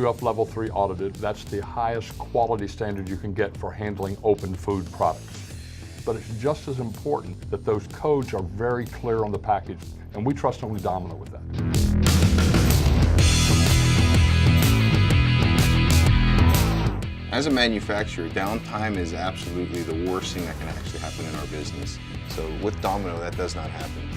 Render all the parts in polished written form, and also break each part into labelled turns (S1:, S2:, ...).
S1: QF Level 3 audited. That's the highest quality standard you can get for handling open food products. But it's just as important that those codes are very clear on the package, and we trust only Domino with that.
S2: As a manufacturer, downtime is absolutely the worst thing that can actually happen in our business. So with Domino, that does not happen.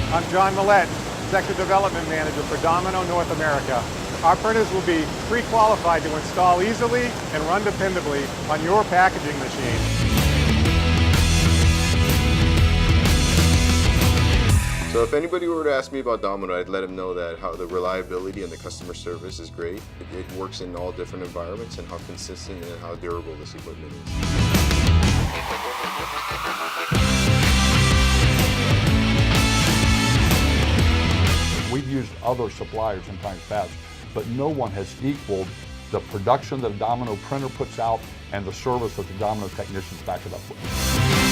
S3: I'm John Millette, Executive Development Manager for Domino North America. Our printers will be pre-qualified to install easily and run dependably on your packaging machine.
S2: So if anybody were to ask me about Domino, I'd let them know that how the reliability and the customer service is great. It works in all different environments, and how consistent and how durable this equipment is.
S1: We've used other suppliers in times past, but no one has equaled the production that a Domino printer puts out and the service that the Domino technicians back it up with.